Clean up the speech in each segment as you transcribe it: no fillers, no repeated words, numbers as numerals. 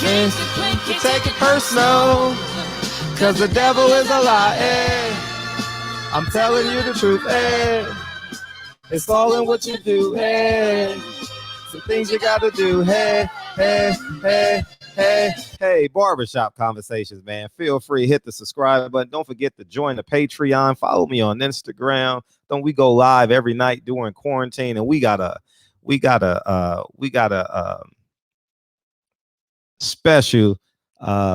is to take it personal, cause the devil is a lie, eh? I'm telling you the truth, eh? It's all in what you do, eh? Some things you gotta do, hey, hey, hey, hey, hey. Barbershop Conversations, man. Feel free, hit the subscribe button. Don't forget to join the Patreon. Follow me on Instagram. Don't we go live every night during quarantine? And we got a special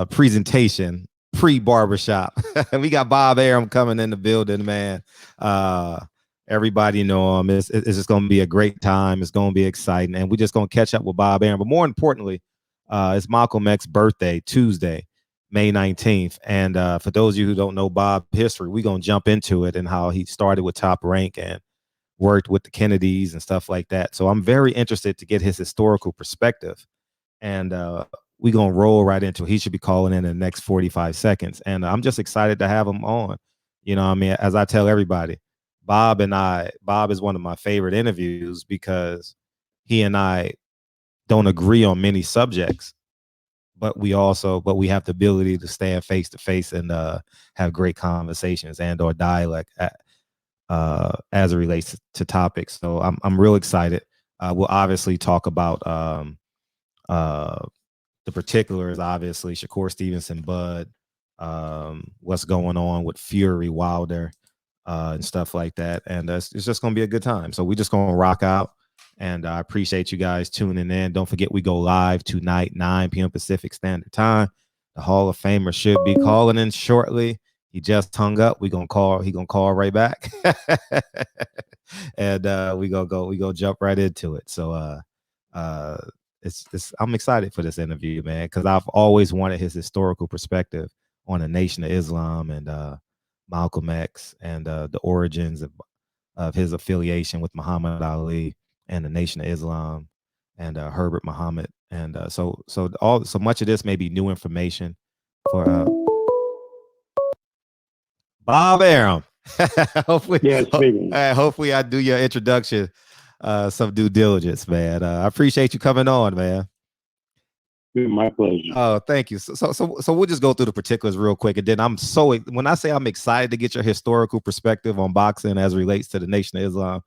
presentation pre-barbershop. We got Bob Arum coming in the building, man. Everybody know him. It's just going to be a great time. It's going to be exciting, and we're just going to catch up with Bob Arum. But more importantly, it's Malcolm X's birthday, Tuesday, May 19th. And for those of you who don't know Bob's history, we're going to jump into it and how he started with Top Rank and worked with the Kennedys and stuff like that. So I'm very interested to get his historical perspective. And we're going to roll right into it. He should be calling in the next 45 seconds. And I'm just excited to have him on. You know what I mean? As I tell everybody, Bob is one of my favorite interviews because he and I don't agree on many subjects, but we have the ability to stand face to face and have great conversations and or dialect as it relates to topics. So I'm real excited. We'll obviously talk about the particulars, obviously, Shakur Stevenson, Bud, what's going on with Fury, Wilder, and stuff like that. And it's just going to be a good time. So we're just going to rock out. And I appreciate you guys tuning in. Don't forget, we go live tonight, 9 p.m. Pacific Standard Time. The Hall of Famer should be calling in shortly. He just hung up. He gonna call right back. And we go jump right into it. So I'm excited for this interview, man, because I've always wanted his historical perspective on the Nation of Islam and Malcolm X and the origins of his affiliation with Muhammad Ali and the Nation of Islam and Herbert Muhammad. And so much of this may be new information for Bob Arum. Hopefully, hopefully I do your introduction some due diligence, man. I appreciate you coming on, man. My pleasure. Oh, thank you. So we'll just go through the particulars real quick, and then when I say I'm excited to get your historical perspective on boxing as it relates to the Nation of Islam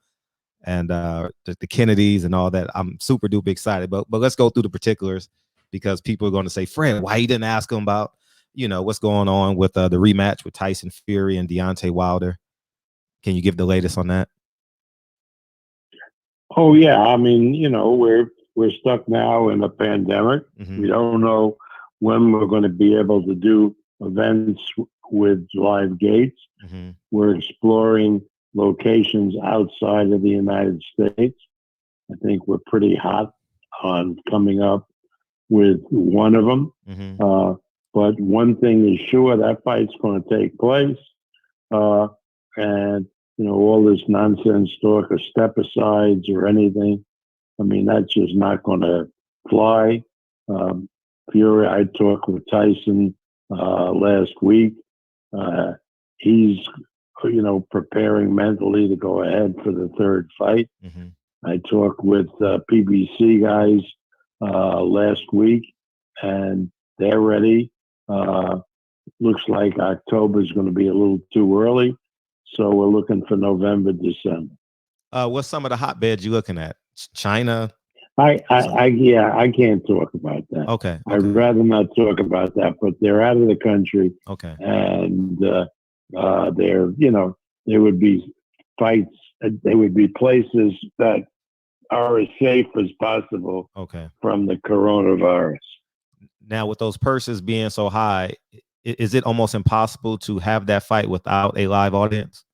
and the Kennedys and all that, I'm super duper excited. But let's go through the particulars because people are going to say, Fred, why you didn't ask him about what's going on with the rematch with Tyson Fury and Deontay Wilder? Can you give the latest on that? Oh yeah, I mean, we're stuck now in a pandemic. Mm-hmm. We don't know when we're going to be able to do events with live gates. Mm-hmm. We're exploring locations outside of the United States. I think we're pretty hot on coming up with one of them. Mm-hmm. But one thing is sure, that fight's going to take place. And all this nonsense talk of step-asides or anything, I mean, that's just not going to fly. Fury, I talked with Tyson last week. He's, preparing mentally to go ahead for the third fight. Mm-hmm. I talked with PBC guys last week, and they're ready. Looks like October is going to be a little too early. So we're looking for November, December. What's some of the hotbeds you're looking at? China? I can't talk about that. Okay. I'd rather not talk about that, but they're out of the country. Okay. And there would be fights. There would be places that are as safe as possible. Okay. From the coronavirus. Now, with those purses being so high, is it almost impossible to have that fight without a live audience?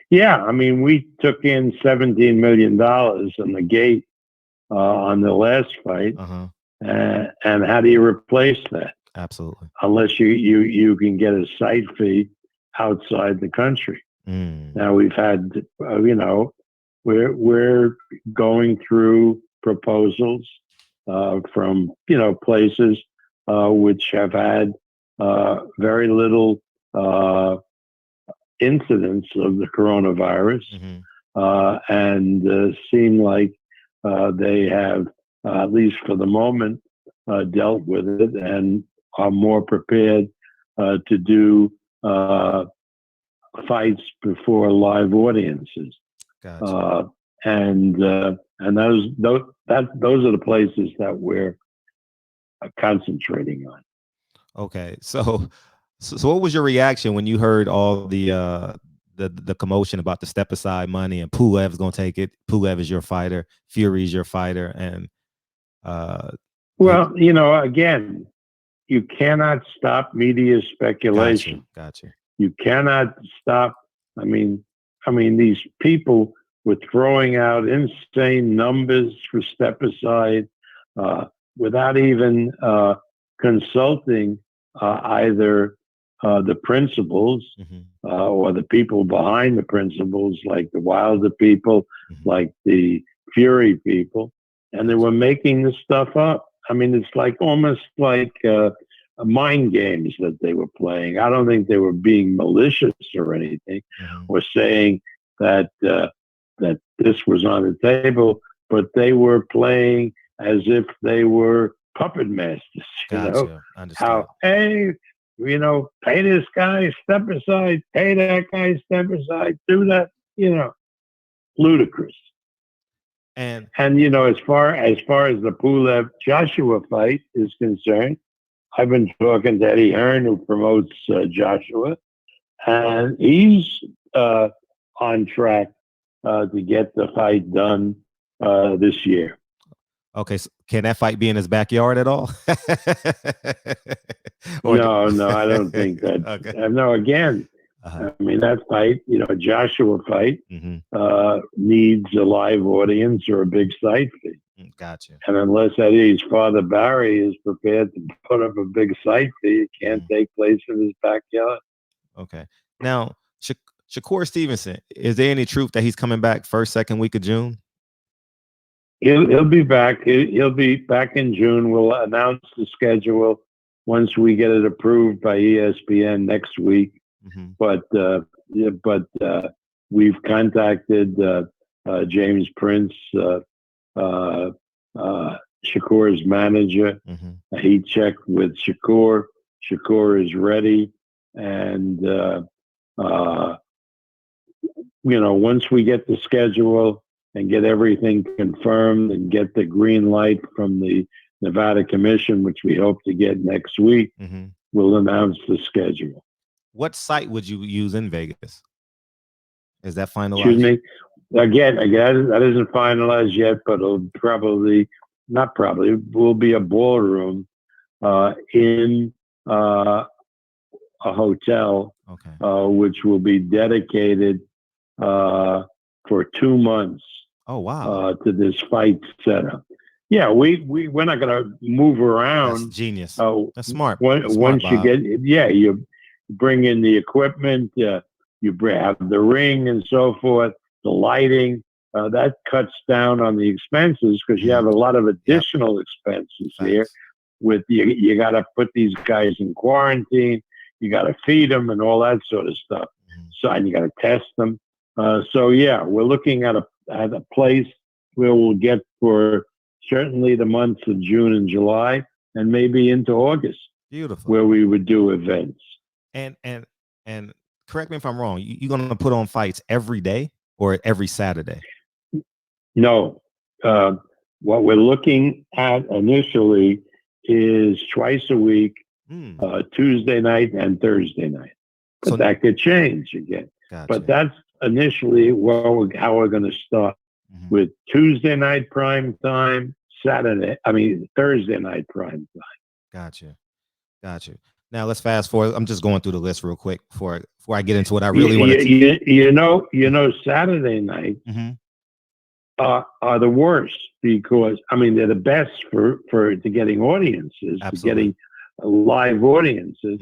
Yeah, I mean, we took in $17 million on the gate on the last fight, and how do you replace that? Absolutely, unless you can get a site fee outside the country. Now we've had, we're going through proposals from places which have had very little incidence of the coronavirus, and seem like they have, at least for the moment, dealt with it and are more prepared to do fights before live audiences. Gotcha. And those are the places that we're concentrating on. Okay, so what was your reaction when you heard all the commotion about the step aside money and Pulev's gonna take it? Pulev is your fighter, Fury's your fighter, and well, again, you cannot stop media speculation. Gotcha. You cannot stop. I mean, these people were throwing out insane numbers for step aside without even consulting either the principals or the people behind the principals, like the Wilder people, like the Fury people, and they were making this stuff up. I mean, it's like almost like mind games that they were playing. I don't think they were being malicious or anything, or saying that that this was on the table, but they were playing as if they were puppet masters. Gotcha. How, hey, pay this guy, step aside, pay that guy, step aside, do that. Ludicrous. And as far as the Pulev Joshua fight is concerned, I've been talking to Eddie Hearn, who promotes Joshua, and he's on track to get the fight done this year. Okay, so can that fight be in his backyard at all? No, I don't think that. Okay. No, again, I mean, that fight, Joshua fight needs a live audience or a big site fee. Gotcha. And unless Eddie's father, Barry, is prepared to put up a big site fee, it can't take place in his backyard. Okay. Now, Shakur Stevenson, is there any truth that he's coming back first, second week of June? He'll be back. He'll be back in June. We'll announce the schedule once we get it approved by ESPN next week. But we've contacted James Prince, Shakur's manager. He checked with Shakur. Shakur is ready, and once we get the schedule and get everything confirmed and get the green light from the Nevada Commission, which we hope to get next week, we'll announce the schedule. What site would you use in Vegas? Is that finalized? Excuse me? Again, that isn't finalized yet, but it'll will be a ballroom in a hotel, which will be dedicated for 2 months. Oh, wow. To this fight setup. Yeah, we're not going to move around. That's genius. That's smart. Once you get, you bring in the equipment, you have the ring and so forth, the lighting. That cuts down on the expenses because you have a lot of additional expenses here. With you got to put these guys in quarantine, you got to feed them and all that sort of stuff. So and you got to test them. So yeah, we're looking at a place where we'll get for certainly the months of June and July, and maybe into August. Beautiful. Where we would do events. And correct me if I'm wrong. You're gonna put on fights every day or every Saturday? No. What we're looking at initially is twice a week, Tuesday night and Thursday night. But that could change again. Gotcha. But that's initially how we're going to start with Tuesday night prime time, Thursday night prime time. Gotcha. Now let's fast forward. I'm just going through the list real quick before I get into what I really want to. Saturday nights are the worst because they're the best for getting audiences, to getting live audiences.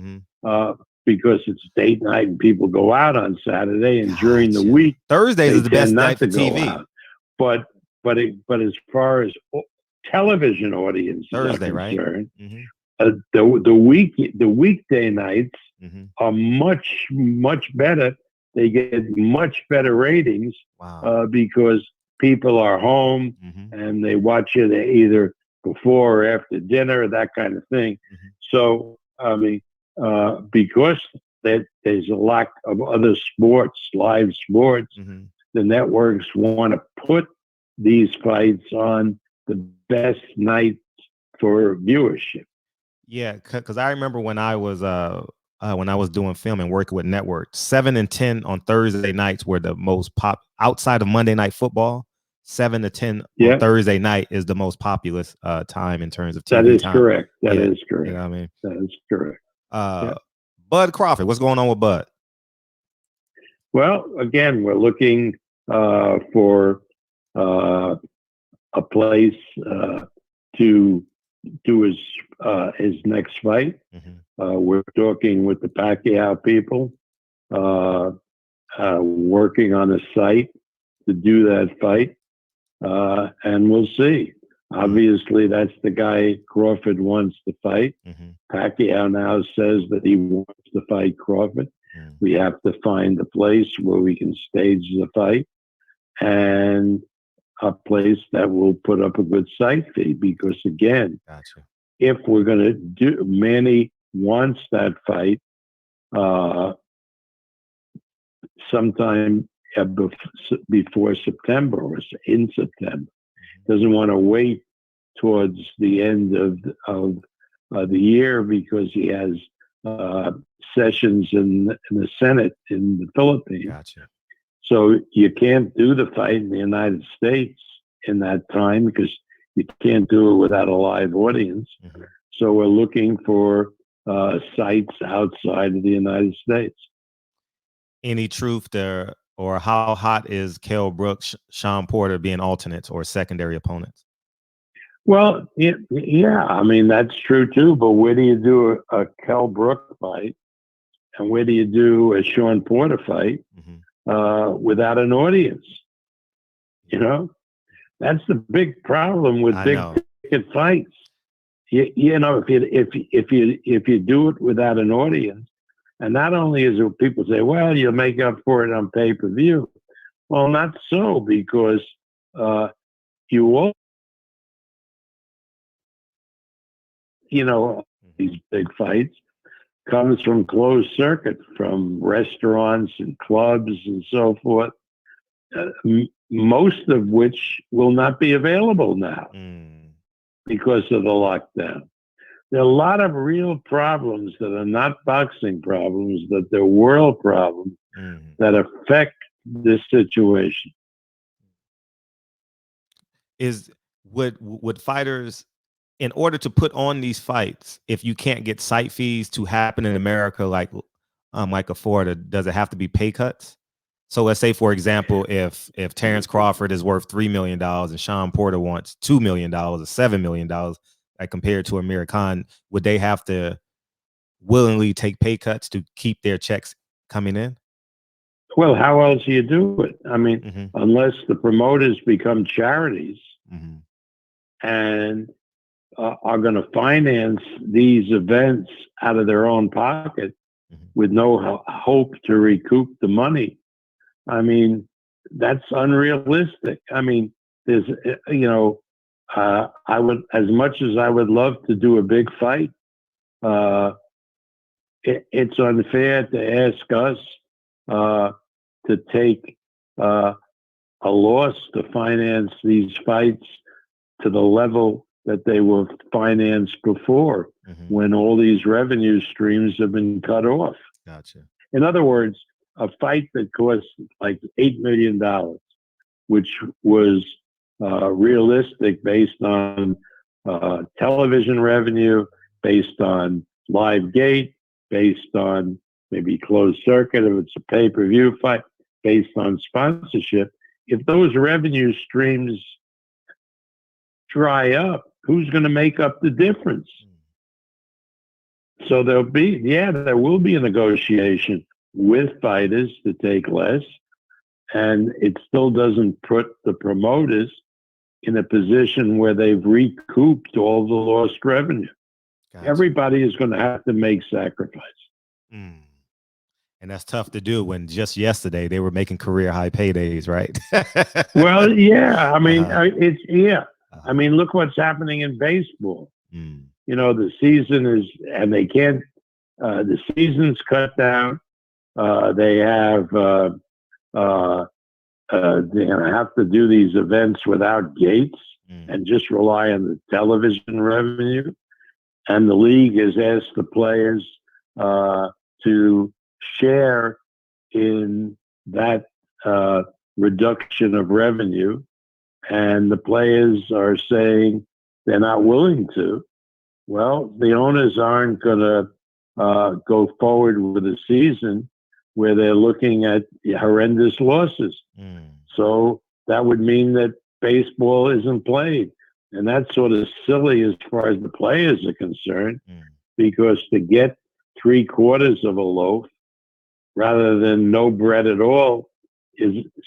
Because it's date night and people go out on Saturday, and during the week, Thursdays is the best night for TV. But as far as television audiences Thursday, are concerned, right? The weekday nights are much better. They get much better ratings because people are home and they watch it either before or after dinner, that kind of thing. Mhm. So, I mean, because there's a lack of other sports, live sports, Mhm. the networks want to put these fights on the best night for viewership. Yeah, because I remember when I was doing film and working with networks, 7 and 10 on Thursday nights were the most pop outside of Monday Night Football. 7 to 10 on Yeah, Thursday night is the most populous time in terms of that TV is time. correct. That Yeah, is you correct. know what I mean. That is correct. Yeah. Uh, Bud Crawford, what's going on with Bud? Well, again, we're looking for uh, a place to do his next fight. Mhm. We're talking with the Pacquiao people, working on a site to do that fight, and we'll see. Mm. Obviously, that's the guy Crawford wants to fight. Mhm. Pacquiao now says that he wants to fight Crawford. Mm. We have to find a place where we can stage the fight and a place that will put up a good site fee. Because again, Gotcha. if we're going to do, Manny wants that fight sometime before September or in September. Mhm. Doesn't want to wait towards the end of the year because he has uh, sessions in the Senate in the Philippines. Gotcha. So you can't do the fight in the United States in that time because you can't do it without a live audience. Mhm. So we're looking for sites outside of the United States. Any truth there, or how hot is Kell Brooks, Sean Porter being alternates or secondary opponents? Well, yeah, I mean that's true too. But where do you do a Kell Brook fight, and where do you do a Sean Porter fight Mhm. without an audience? You know, that's the big problem with I big know. ticket fights. You know, if you do it without an audience, and not only is it people say, well, you'll make up for it on pay-per-view. Well, not so, because uh, you all, you know, Mhm. these big fights comes from closed circuit, from restaurants and clubs and so forth, most of which will not be available now Mm. because of the lockdown. There are a lot of real problems that are not boxing problems, that they're world problems Mm. that affect this situation. Is would fighters, in order to put on these fights, if you can't get site fees to happen in America, like a Florida, does it have to be pay cuts? So let's say, for example, if Terrence Crawford is worth $3 million and Sean Porter wants $2 million or $7 million, like compared to Amir Khan, would they have to willingly take pay cuts to keep their checks coming in? Well, how else do you do it? I mean, Mm-hmm. unless the promoters become charities Mm-hmm. and are going to finance these events out of their own pocket Mm-hmm. with no hope to recoup the money. I mean, that's unrealistic. I mean, there's, I would, as much as I would love to do a big fight, uh, it's unfair to ask us uh, to take a loss to finance these fights to the level that they were financed before, Mm-hmm. when all these revenue streams have been cut off. Gotcha. In other words, a fight that cost like $8 million, which was realistic based on television revenue, based on live gate, based on maybe closed circuit if it's a pay-per-view fight, based on sponsorship. If those revenue streams dry up, who's going to make up the difference? So there will be a negotiation with fighters to take less, and it still doesn't put the promoters in a position where they've recouped all the lost revenue. Gotcha. Everybody is going to have to make sacrifice. Mm. And that's tough to do when just yesterday they were making career high paydays, right? Well, yeah, I mean, Uh-huh. it's yeah. I mean, look what's happening in baseball. Mm. You know, the season is, and they can't, the season's cut down. They have, they're going to have to do these events without gates and just rely on the television revenue. And the league has asked the players to share in that reduction of revenue. And the players are saying they're not willing to. Well, the owners aren't going to go forward with a season where they're looking at horrendous losses. So that would mean that baseball isn't played. And that's sort of silly as far as the players are concerned, because to get 3/4 of a loaf rather than no bread at all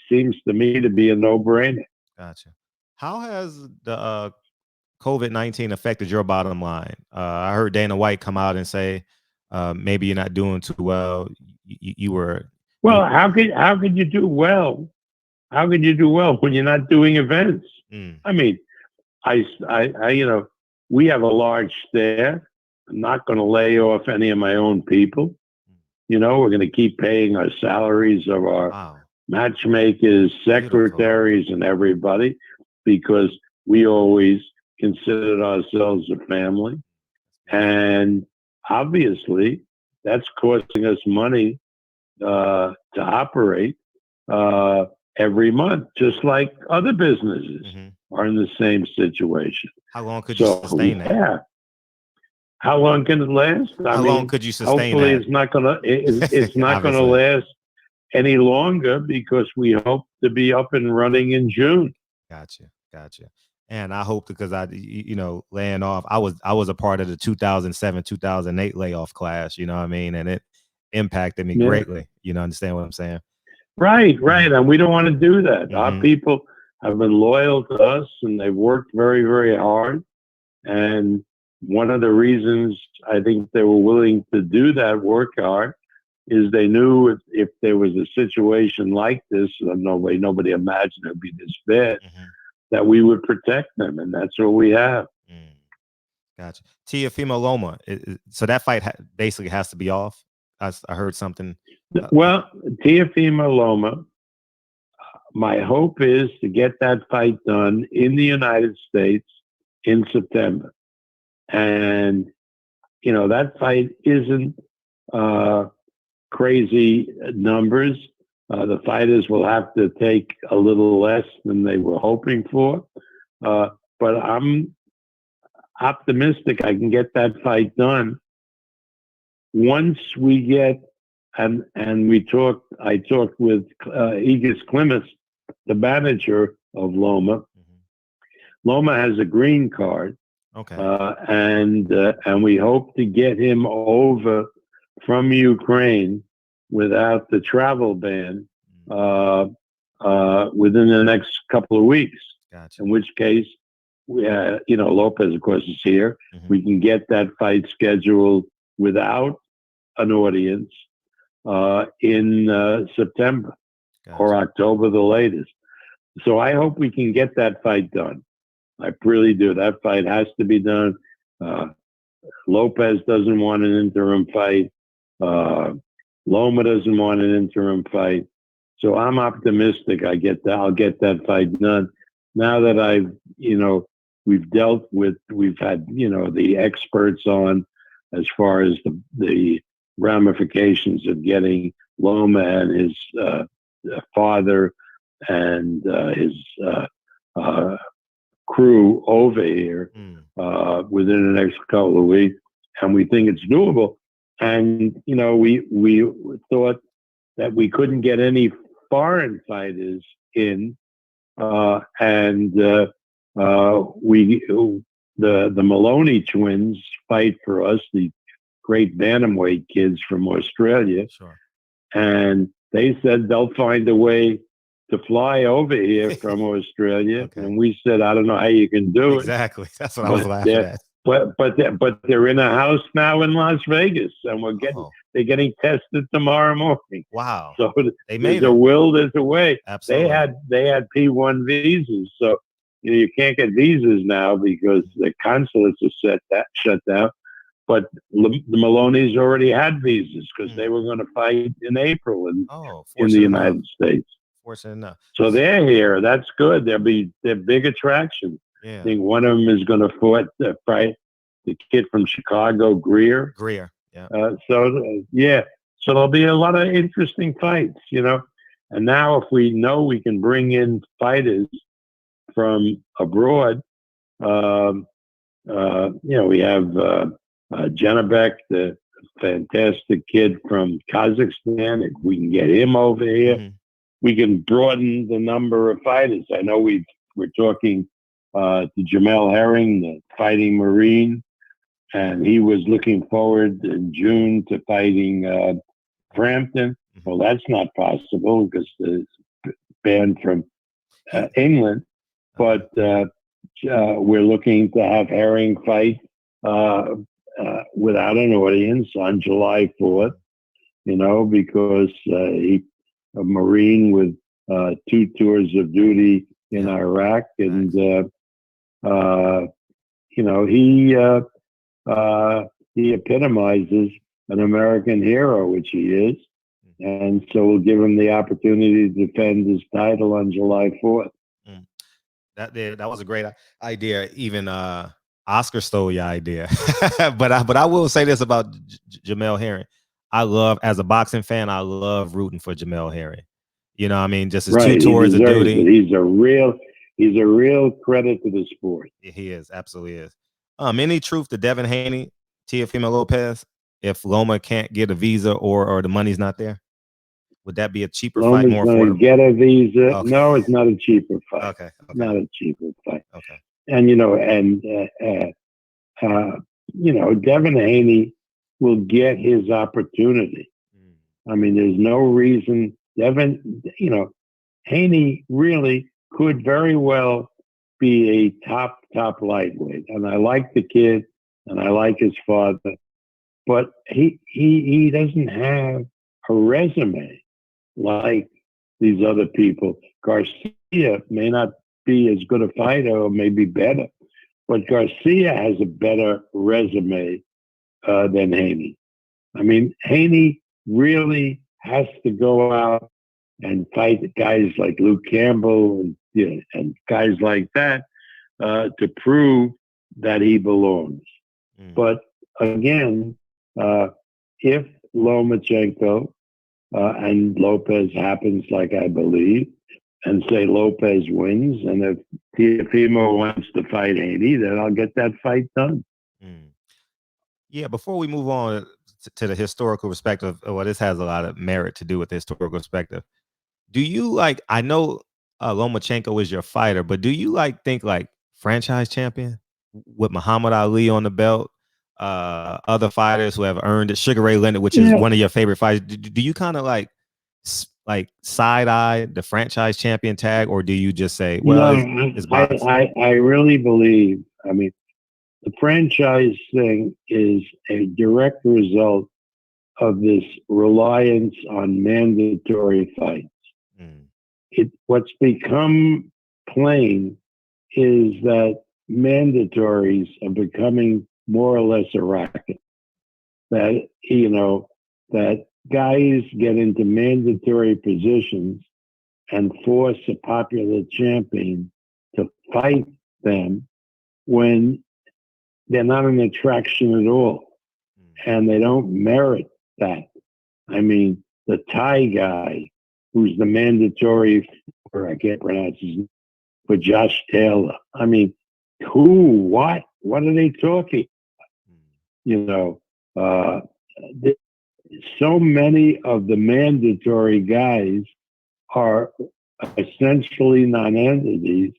seems to me to be a no-brainer. Gotcha. How has the COVID-19 affected your bottom line? I heard Dana White come out and say maybe you're not doing too well. You were well. How could you do well? How could you do well when you're not doing events? I mean, I you know, we have a large staff. I'm not going to lay off any of my own people. You know, we're going to keep paying our salaries of our matchmakers, secretaries, and everybody, because we always considered ourselves a family. And obviously, that's costing us money to operate every month, just like other businesses are in the same situation. How long could you sustain that? Yeah. How long can it last? How long could you sustain hopefully that? It's not gonna it's not gonna last any longer, because we hope to be up and running in June. Gotcha. And I hope, because laying off, I was a part of the 2007, 2008 layoff class, you know what I mean? And it impacted me greatly. You know, understand what I'm saying? Right. And we don't want to do that. Our people have been loyal to us, and they've worked very, very hard. And one of the reasons I think they were willing to do that work hard is they knew if there was a situation like this, nobody imagined it would be this bad, that we would protect them, and that's what we have. Gotcha. Teofimo Loma. So that fight basically has to be off. I heard something. Well, Teofimo Loma, my hope is to get that fight done in the United States in September. And, you know, that fight isn't crazy numbers. The fighters will have to take a little less than they were hoping for. But I'm optimistic I can get that fight done. Once we get, and I talked with Egis Klimas, the manager of Loma. Loma has a green card. Okay. And we hope to get him over from Ukraine without the travel ban within the next couple of weeks. Gotcha. In which case, Lopez, of course, is here. We can get that fight scheduled without an audience in September or October, the latest. So I hope we can get that fight done. I really do. That fight has to be done. Lopez doesn't want an interim fight. Loma doesn't want an interim fight. So I'm optimistic I'll get that fight done. Now that we've had, the experts on as far as the ramifications of getting Loma and his father and his crew over here within the next couple of weeks, and we think it's doable. And we thought that we couldn't get any foreign fighters in, and the Maloney twins fight for us, the great bantamweight kids from Australia, and they said they'll find a way to fly over here from Australia. And we said, I don't know how you can do it. Exactly. That's what I was laughing at. But they're in a house now in Las Vegas, and they're getting tested tomorrow morning. Wow. So they there's a will, there's a way. Absolutely. They had P1 visas. So, you can't get visas now because the consulates are shut down. But the Maloney's already had visas because they were going to fight in April in the United States. Fortunate enough. So they're here. That's good. They're big attractions. Yeah. I think one of them is going to fight the kid from Chicago, Greer. Yeah. So there'll be a lot of interesting fights, And now if we know we can bring in fighters from abroad, we have Janabek, the fantastic kid from Kazakhstan. If we can get him over here, we can broaden the number of fighters. I know we're talking to Jamel Herring, the fighting Marine, and he was looking forward in June to fighting Frampton. Well, that's not possible because it's banned from England. But we're looking to have Herring fight without an audience on July 4th, because he's a Marine with 2 tours of duty in Iraq. And, he epitomizes an American hero, which he is. And so we'll give him the opportunity to defend his title on July 4th. That was a great idea. Even Oscar stole your idea. but I will say this about Jamel Herring. As a boxing fan, I love rooting for Jamel Herring. You know what I mean? Just his 2 tours of duty. He's a real credit to the sport. He is, absolutely is. Any truth to Devin Haney, Teofimo Lopez, if Loma can't get a visa or the money's not there? Would that be a cheaper fight? More going to get a visa. Okay. No, it's not a cheaper fight. Okay. Not a cheaper fight. Okay. And, Devin Haney will get his opportunity. I mean, there's no reason Haney really could very well be a top lightweight. And I like the kid and I like his father, but he doesn't have a resume like these other people. Garcia may not be as good a fighter or maybe better, but Garcia has a better resume than Haney. I mean, Haney really has to go out and fight guys like Luke Campbell and guys like that to prove that he belongs. But again, if Lomachenko and Lopez happens like I believe, and say Lopez wins, and if Teofimo wants to fight Haney, then I'll get that fight done. Yeah, before we move on to the historical perspective, this has a lot of merit to do with the historical perspective. Do you I know Lomachenko is your fighter, but do you think franchise champion with Muhammad Ali on the belt, other fighters who have earned it, Sugar Ray Leonard, which is one of your favorite fighters? Do you kind of side eye the franchise champion tag, or do you just say, well, it's boxing? I really believe, the franchise thing is a direct result of this reliance on mandatory fights. What's become plain is that mandatories are becoming more or less a racket. That, that guys get into mandatory positions and force a popular champion to fight them when they're not an attraction at all. And they don't merit that. I mean, the Thai guy, who's the mandatory, or I can't pronounce his name, for Josh Taylor. I mean, what are they talking? So many of the mandatory guys are essentially non-entities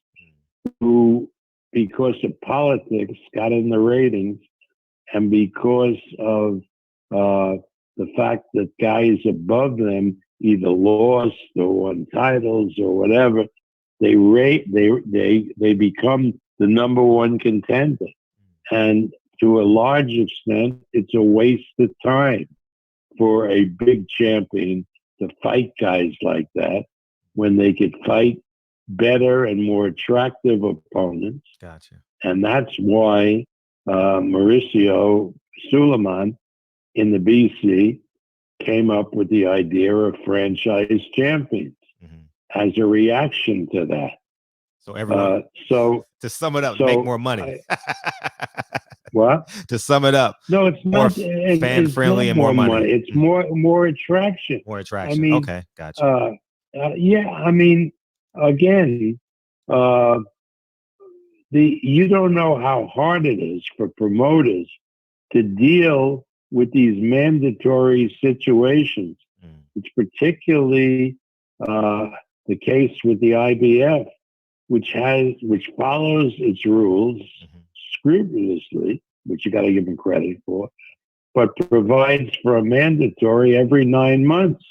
who, because of politics, got in the ratings, and because of the fact that guys above them either lost or won titles or whatever, they become the number one contender. And to a large extent, it's a waste of time for a big champion to fight guys like that when they could fight better and more attractive opponents. Gotcha. And that's why Mauricio Suleiman in the BC came up with the idea of franchise champions as a reaction to that. So everyone, to sum it up, make more money. What? To sum it up, no, it's more not fan friendly and more money. It's more attraction. More attraction. I mean, okay, gotcha. Yeah, I mean, again, you don't know how hard it is for promoters to deal with these mandatory situations. It's particularly the case with the IBF, which follows its rules scrupulously, which you got to give them credit for, but provides for a mandatory every 9 months.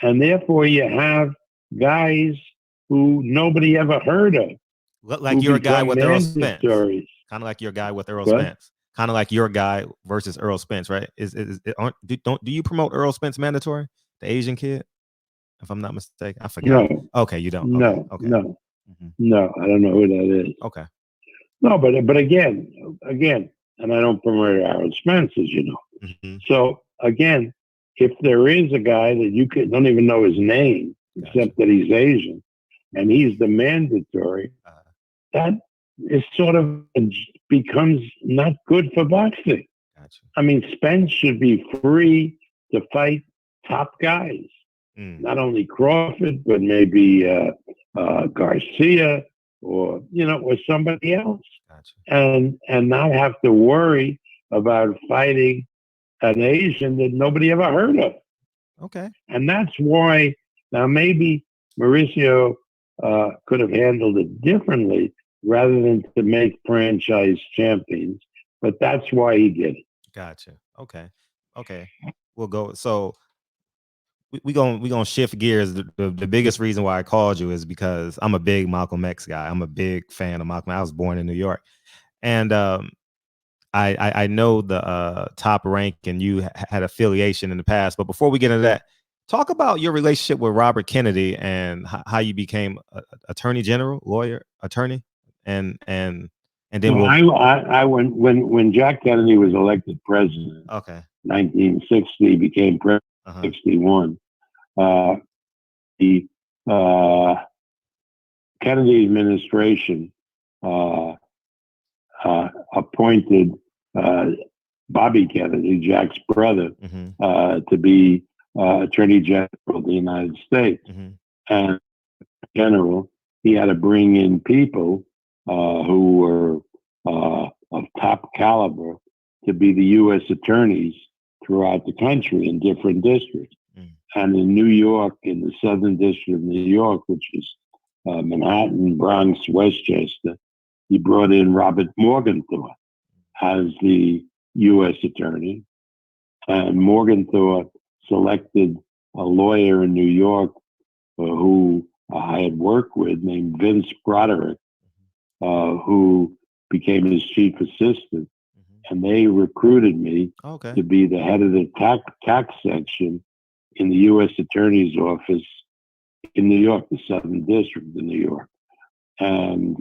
And therefore you have guys who nobody ever heard of. Like your guy with Earl Spence. Kind of like your guy with Earl Spence. Kind of like your guy versus Earl Spence, right? Do you promote Earl Spence mandatory? The Asian kid? If I'm not mistaken. I forgot. No. Okay, you don't. No, okay. No. No, I don't know who that is. Okay. No, but again, and I don't promote Aaron Spence, as you know. So again, if there is a guy that you don't even know his name, except that he's Asian, and he's the mandatory, that is sort of becomes not good for boxing. I mean, Spence should be free to fight top guys, not only Crawford, but maybe Garcia or somebody else, and not have to worry about fighting an Asian that nobody ever heard of. Okay. And that's why now maybe Mauricio could have handled it differently rather than to make franchise champions, but that's why he did it. Gotcha. Okay. We'll go. So we gonna shift gears. The biggest reason why I called you is because I'm a big Malcolm X guy. I'm a big fan of Malcolm. I was born in New York, and I know the Top Rank, and you had affiliation in the past. But before we get into that, talk about your relationship with Robert Kennedy and how you became attorney general, lawyer, attorney, and then I when Jack Kennedy was elected president, 1960, became president, 61. The Kennedy administration appointed Bobby Kennedy, Jack's brother, to be Attorney General of the United States. And in general, he had to bring in people who were of top caliber to be the U.S. attorneys throughout the country in different districts. And in New York, in the Southern District of New York, which is Manhattan, Bronx, Westchester, he brought in Robert Morgenthau as the U.S. attorney. And Morgenthau selected a lawyer in New York who I had worked with named Vince Broderick, who became his chief assistant. And they recruited me to be the head of the tax section in the U.S. Attorney's Office in New York, the Southern District of New York. And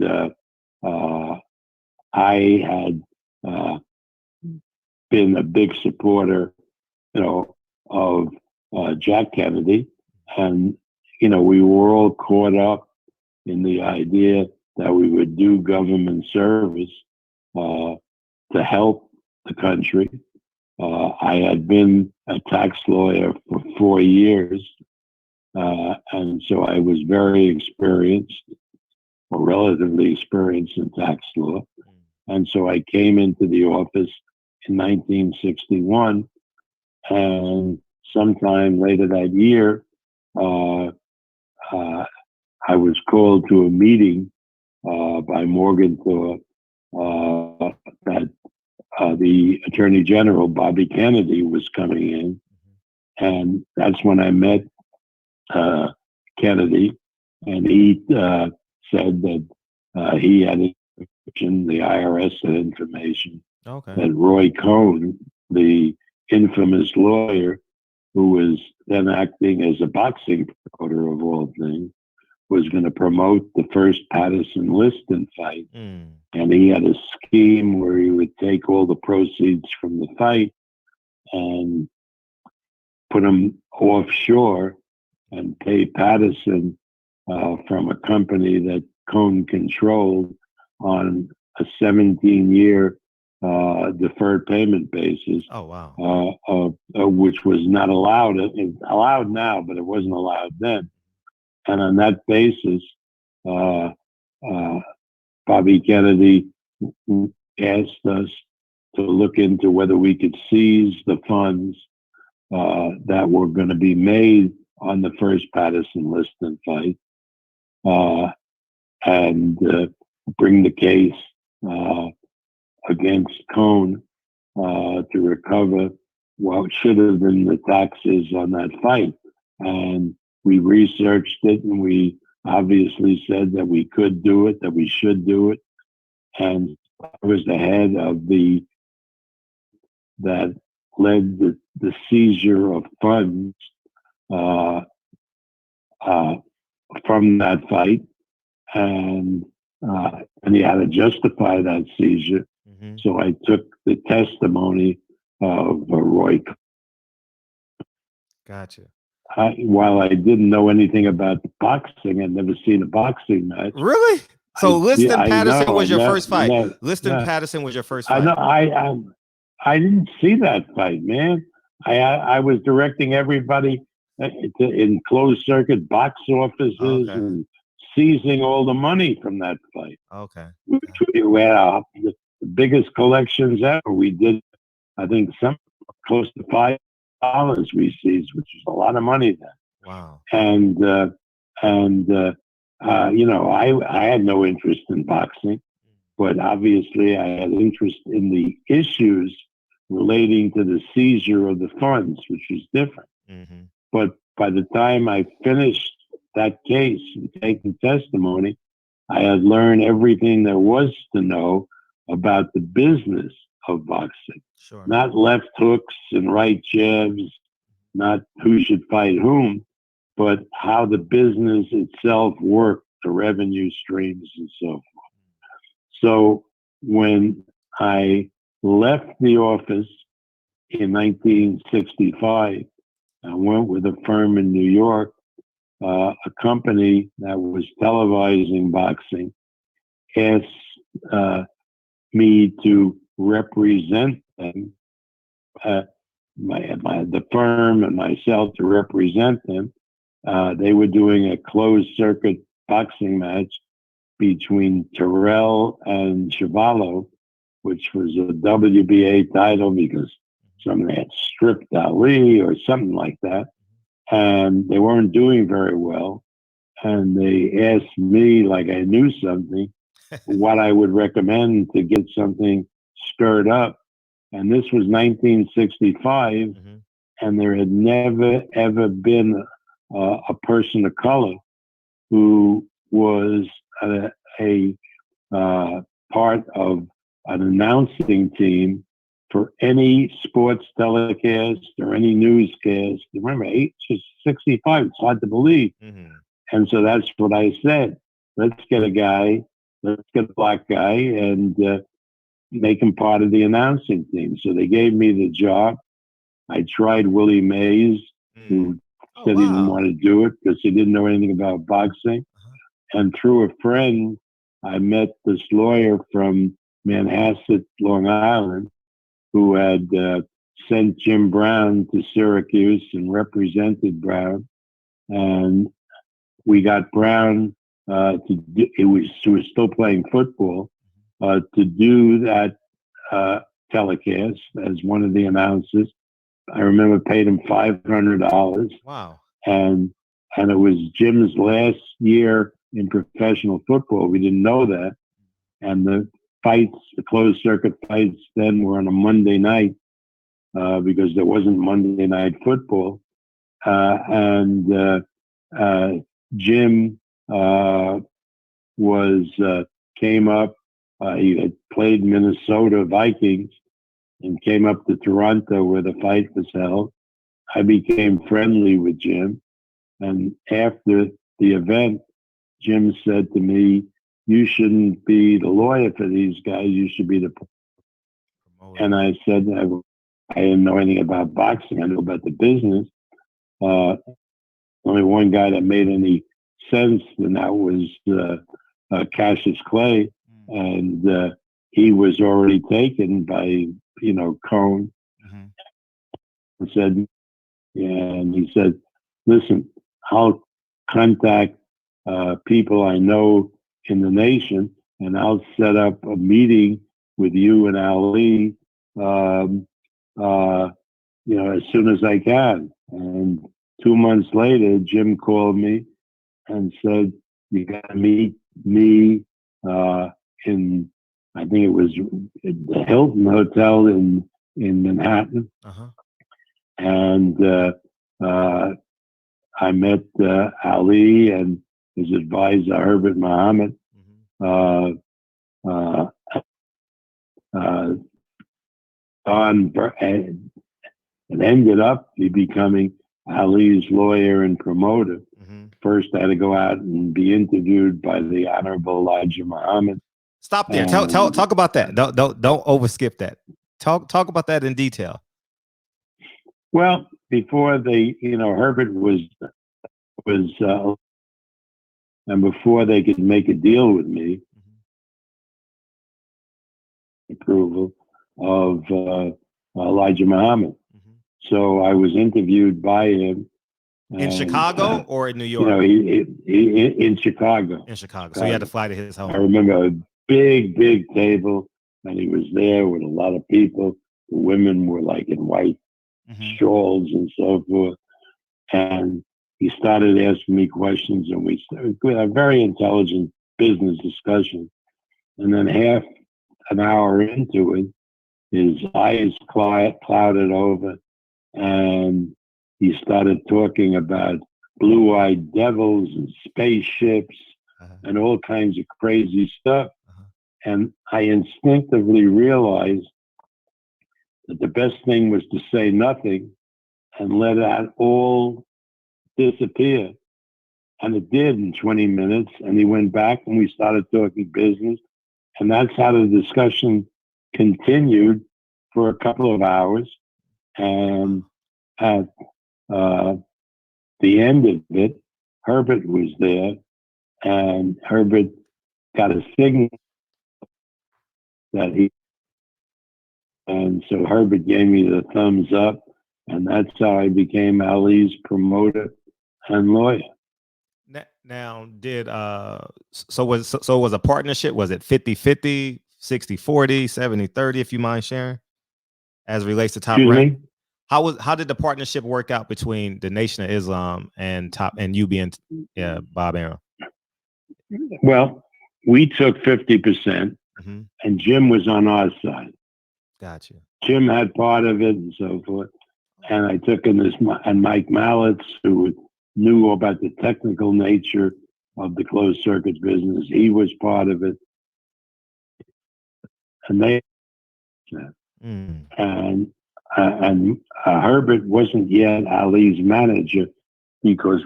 I had been a big supporter, of Jack Kennedy. And, we were all caught up in the idea that we would do government service to help the country. I had been a tax lawyer for 4 years, and so I was very experienced, or relatively experienced in tax law. And so I came into the office in 1961, and sometime later that year, I was called to a meeting by Morgenthau that the Attorney General, Bobby Kennedy, was coming in. And that's when I met Kennedy, and he said that he had information, the IRS had information, that Roy Cohn, the infamous lawyer who was then acting as a boxing promoter of all things, was going to promote the first Patterson-Liston fight. Mm. And he had a scheme where he would take all the proceeds from the fight and put them offshore and pay Patterson from a company that Cohn controlled on a 17-year deferred payment basis. Oh, wow. Which was not allowed. It's allowed now, but it wasn't allowed then. And on that basis, Bobby Kennedy asked us to look into whether we could seize the funds that were going to be made on the first Patterson-Liston fight and bring the case against Cohn to recover what should have been the taxes on that fight. And we researched it, and we obviously said that we could do it, that we should do it. And I was the head of that led the seizure of funds from that fight, and he had to justify that seizure. Mm-hmm. So I took the testimony of Roy. Gotcha. While I didn't know anything about boxing, I'd never seen a boxing match. Really? So Liston Patterson was your first fight. Liston Patterson was your first fight. I know. I didn't see that fight, man. I was directing everybody in closed circuit box offices and seizing all the money from that fight. Okay. We had the biggest collections ever. We did, I think, close to $5 we seized, which is a lot of money then. Wow. And you know, I had no interest in boxing, but obviously I had interest in the issues relating to the seizure of the funds, which was different. Mm-hmm. But by the time I finished that case and taking testimony, I had learned everything there was to know about the business of boxing. Sure. Not left hooks and right jabs, not who should fight whom, but how the business itself worked, the revenue streams and so forth. So when I left the office in 1965, I went with a firm in New York, a company that was televising boxing, asked me to represent them, the firm and myself to represent them. They were doing a closed circuit boxing match between Terrell and Chuvalo, which was a WBA title because somebody had stripped Ali or something like that. And they weren't doing very well. And they asked me, like I knew something, what I would recommend to get something stirred up. And this was 1965, mm-hmm. and there had never, ever been a person of color who was a part of an announcing team for any sports telecast or any newscast. Remember, 65, it's hard to believe. Mm-hmm. And so that's what I said. Let's get a black guy and make him part of the announcing team. So they gave me the job. I tried Willie Mays, who said he didn't want to do it because he didn't know anything about boxing. Uh-huh. And through a friend, I met this lawyer from Manhasset, Long Island, who had sent Jim Brown to Syracuse and represented Brown. And we got Brown he was still playing football, to do that telecast as one of the announcers. I remember paid him $500. Wow. And it was Jim's last year in professional football. We didn't know that. And the closed circuit fights then were on a Monday night because there wasn't Monday night football. Jim came up. He had played Minnesota Vikings and came up to Toronto where the fight was held. I became friendly with Jim. And after the event, Jim said to me, "You shouldn't be the lawyer for these guys. You should be the." And I said, I didn't know anything about boxing. I knew about the business. Only one guy that made any sense, and that was Cassius Clay, and he was already taken by Cohn. And said, and he said, "Listen, I'll contact people I know in the nation, and I'll set up a meeting with you and Ali, as soon as I can." And 2 months later, Jim called me and said, "You got to meet me in, I think it was the Hilton Hotel in Manhattan." And I met Ali and his advisor, Herbert Muhammad. And it ended up becoming Ali's lawyer and promoter. First, I had to go out and be interviewed by the Honorable Elijah Muhammad. Stop there. Talk about that. Don't overskip that. Talk about that in detail. Well, before Herbert was, and before they could make a deal with me, approval of Elijah Muhammad. So I was interviewed by him. In Chicago or in New York? He in Chicago. In Chicago. So you had to fly to his home. I remember a big table, and he was there with a lot of people. The women were like in white shawls and so forth. And he started asking me questions, and we started with a very intelligent business discussion. And then half an hour into it, his eyes clouded over, and he started talking about blue-eyed devils and spaceships and all kinds of crazy stuff. And I instinctively realized that the best thing was to say nothing and let that all disappear. And it did in 20 minutes. And he went back and we started talking business. And that's how the discussion continued for a couple of hours. And at the end of it, Herbert was there, and Herbert got a signal that and so Herbert gave me the thumbs up, and that's how I became Ali's promoter and lawyer. Now, so it was a partnership? Was it 50-50, 60-40, 70-30, if you mind sharing, as it relates to Top Rank? How did the partnership work out between the Nation of Islam and you being Bob Arum? Well, we took 50%, and Jim was on our side. Gotcha. Jim had part of it and so forth, and I took in this, and Mike Mallitz, who knew about the technical nature of the closed circuit business, he was part of it, and they and Herbert wasn't yet Ali's manager because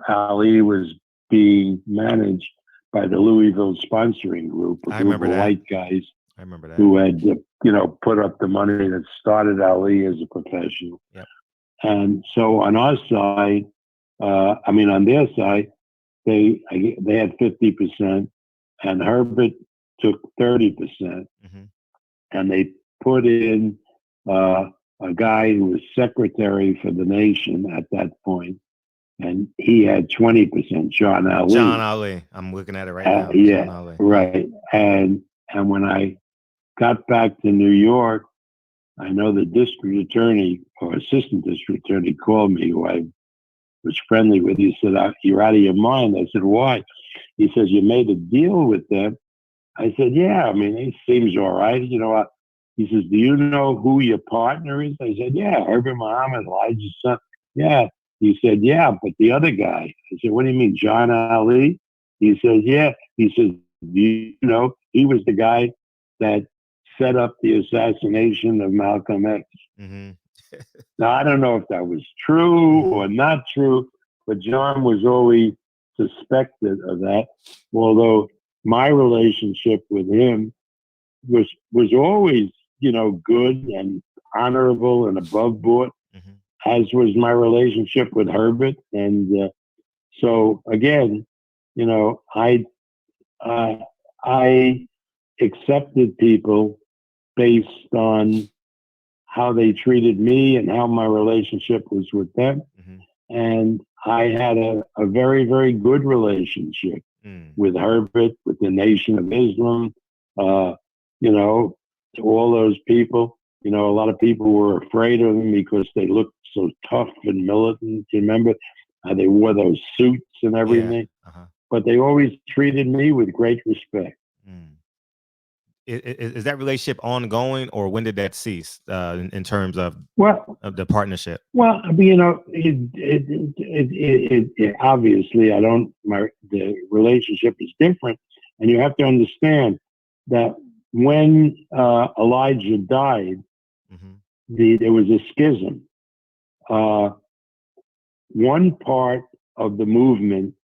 Ali was being managed by the Louisville sponsoring group, a group of white guys. I remember that. Who had, put up the money that started Ali as a professional. Yep. And so on our side, on their side, they had 50%, and Herbert took 30%, and they put in a guy who was secretary for the Nation at that point, and he had 20%, John Ali. John Ali. I'm looking at it right now. Yeah, John Ali. right. And when I got back to New York, I know the district attorney or assistant district attorney called me, who I was friendly with. He said, "You're out of your mind." I said, "Why?" He says, "You made a deal with them." I said, "Yeah, it seems all right." He says, "Do you know who your partner is?" I said, "Yeah, Herbert Muhammad, Elijah's son." "Yeah." He said, "Yeah, but the other guy." I said, "What do you mean, John Ali?" He says, "Yeah." He says, "Do you know, he was the guy that set up the assassination of Malcolm X." Now, I don't know if that was true or not true, but John was always suspected of that. Although my relationship with him was always, good and honorable and above board, as was my relationship with Herbert. And so again, I accepted people based on how they treated me and how my relationship was with them. And I had a very, very good relationship with Herbert, with the Nation of Islam, to all those people. A lot of people were afraid of them because they looked so tough and militant. You remember how they wore those suits and everything? Yeah. But they always treated me with great respect. Is that relationship ongoing, or when did that cease in terms of the partnership? Well, I mean, it obviously, the relationship is different. And you have to understand that when Elijah died, there was a schism. One part of the movement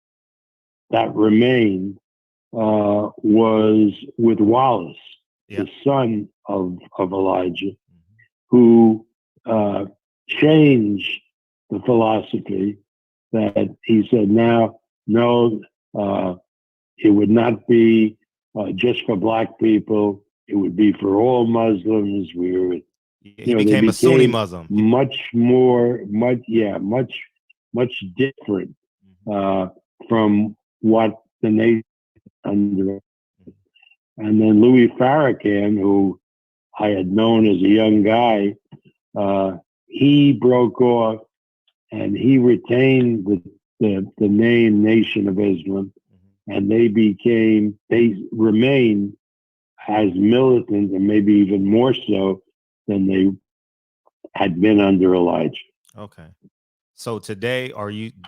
that remained was with Wallace, the son of Elijah, who changed the philosophy that he said, no, it would not be just for black people. It would be for all Muslims. He became a Sunni Muslim. Much different from what the nation under. And then Louis Farrakhan, who I had known as a young guy, he broke off and he retained the name Nation of Islam, and they remained as militant and maybe even more so than they had been under Elijah. Okay. So today,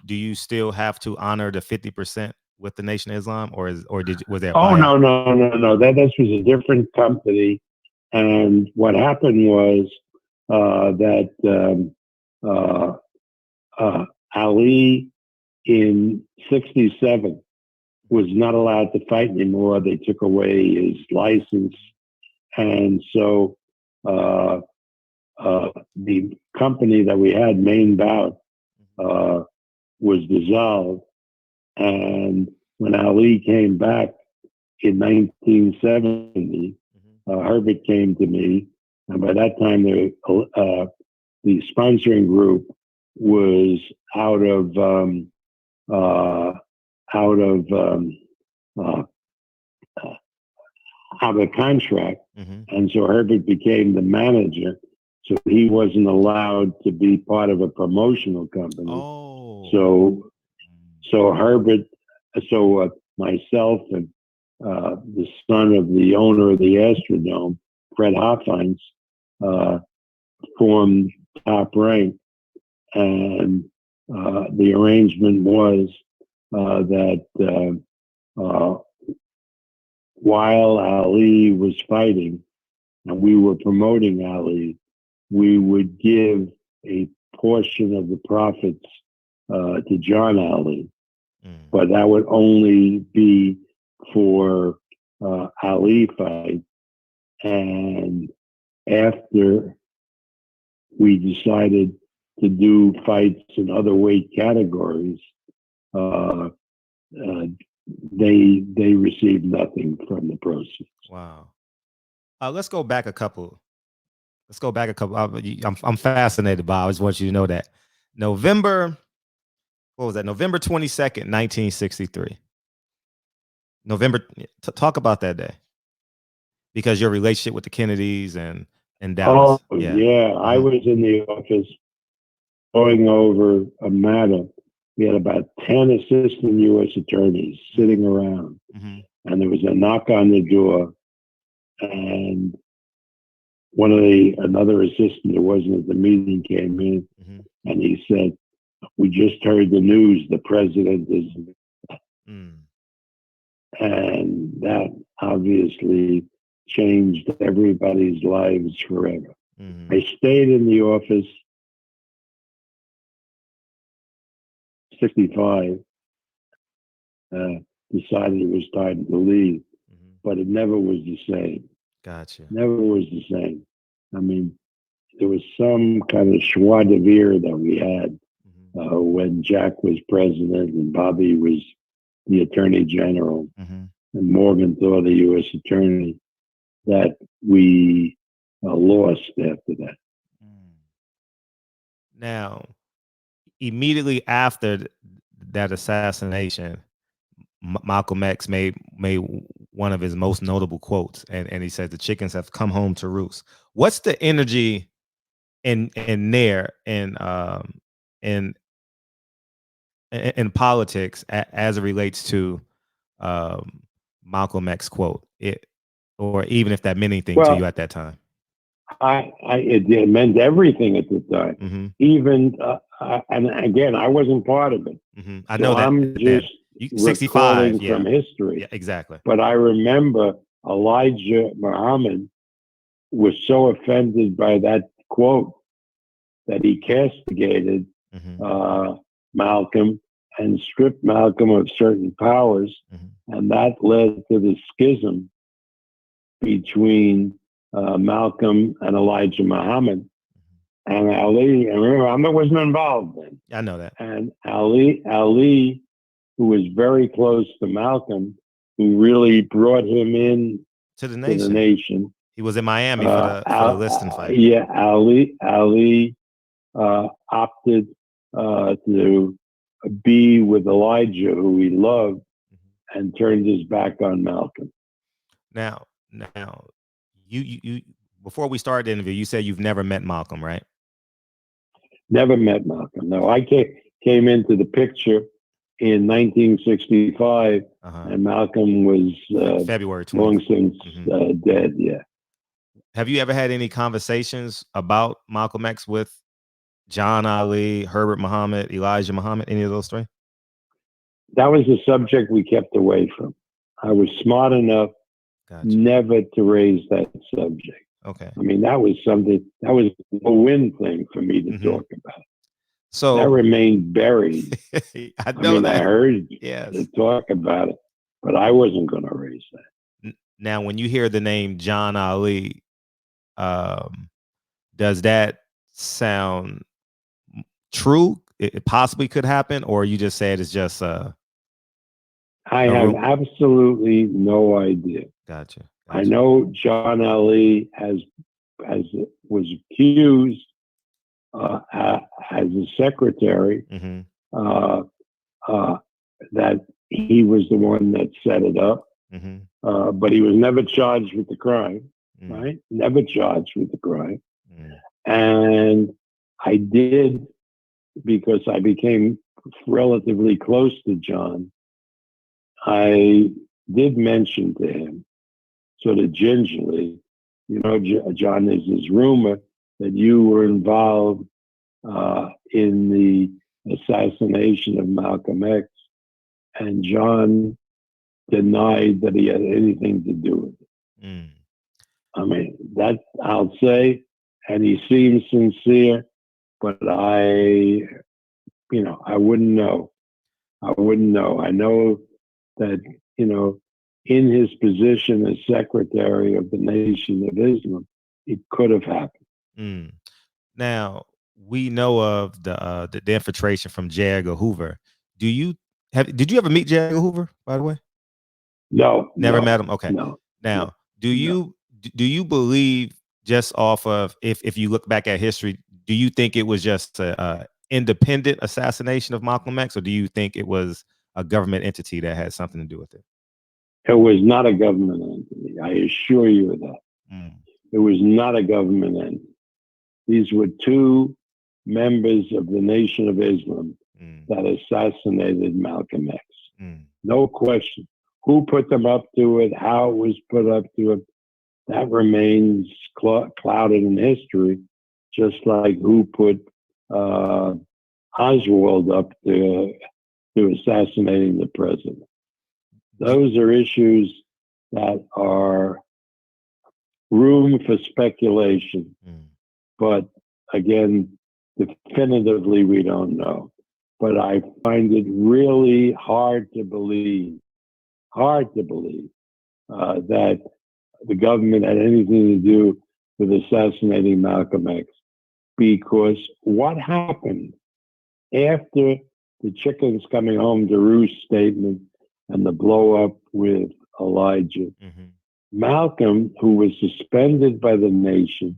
do you still have to honor the 50% with the Nation of Islam, or was that? Oh, no. This was a different company. And what happened was that Ali in 1967 was not allowed to fight anymore. They took away his license. And so the company that we had, Main Bout, was dissolved. And when Ali came back in 1970, Herbert came to me, and by that time the sponsoring group was out of contract, and so Herbert became the manager. So he wasn't allowed to be part of a promotional company. Oh. So Herbert, myself and the son of the owner of the Astrodome, Fred Hoffheinz, formed Top Rank. And the arrangement was that while Ali was fighting and we were promoting Ali, we would give a portion of the profits to John Ali. But that would only be for Ali fight. And after we decided to do fights in other weight categories, they received nothing from the proceeds. Wow. Let's go back a couple. I'm fascinated by. I just want you to know that November 22nd, 1963. Talk about that day, because your relationship with the Kennedys and Dallas. Oh, yeah. I was in the office going over a matter. We had about 10 assistant U.S. attorneys sitting around, and there was a knock on the door, and another assistant who wasn't at the meeting came in, and he said, "We just heard the news. The president is..." And that obviously changed everybody's lives forever. I stayed in the office 65, decided it was time to leave. But it never was the same. Gotcha. Never was the same. I mean, there was some kind of joie de vivre that we had when Jack was president and Bobby was the attorney general and Morgenthau the U.S. attorney, that we lost after that. Now, immediately after that assassination, Malcolm X made one of his most notable quotes, and he said, "The chickens have come home to roost." What's the energy in there in politics as it relates to Malcolm X quote, or even if that meant anything to you at that time? It meant everything at the time. Even and again, I wasn't part of it. I know that I'm just 65 from history. Yeah, exactly. But I remember Elijah Muhammad was so offended by that quote that he castigated Malcolm and stripped Malcolm of certain powers, and that led to the schism between Malcolm and Elijah Muhammad. And Ali, and remember, I wasn't involved then. I know that. And Ali, who was very close to Malcolm, who really brought him in to the nation. He was in Miami for the listing fight. Yeah, Ali opted to be with Elijah, who he loved, and turned his back on Malcolm. Now, you before we started the interview, you said you've never met Malcolm, right? Never met Malcolm. No, I came into the picture in 1965, and Malcolm was February 20th. long since dead. Yeah. Have you ever had any conversations about Malcolm X with John Ali, Herbert Muhammad, Elijah Muhammad, any of those three? That was a subject we kept away from. I was smart enough never to raise that subject. Okay. I mean, that was something, that was a win thing for me to talk about. So that remained buried. I know that. I heard to talk about it, but I wasn't going to raise that. Now, when you hear the name John Ali, does that sound true? It possibly could happen, or you just said it's just I have absolutely no idea. Gotcha. I know John Ali was accused as a secretary that he was the one that set it up, but he was never charged with the crime. Right? Never charged with the crime. And I did, because I became relatively close to John, I did mention to him, sort of gingerly, John, there's this rumor that you were involved in the assassination of Malcolm X, and John denied that he had anything to do with it. I mean, that I'll say, and he seems sincere, but I wouldn't know. I wouldn't know. I know that, in his position as secretary of the Nation of Islam, it could have happened. Now, we know of the infiltration from J. Edgar Hoover. Did you ever meet J. Edgar Hoover, by the way? No. Never met him? Okay. No. Now, do you believe, just off of, if you look back at history, do you think it was just a independent assassination of Malcolm X, or do you think it was a government entity that had something to do with it? It was not a government entity. I assure you of that. It was not a government entity. These were two members of the Nation of Islam that assassinated Malcolm X. No question. Who put them up to it, how it was put up to it, that remains clouded in history, just like who put Oswald up to assassinating the president. Those are issues that are room for speculation. But again, definitively, we don't know. but I find it really hard to believe that the government had anything to do with assassinating Malcolm X. Because what happened after the chickens coming home to roost statement and the blow up with Elijah, Malcolm, who was suspended by the nation,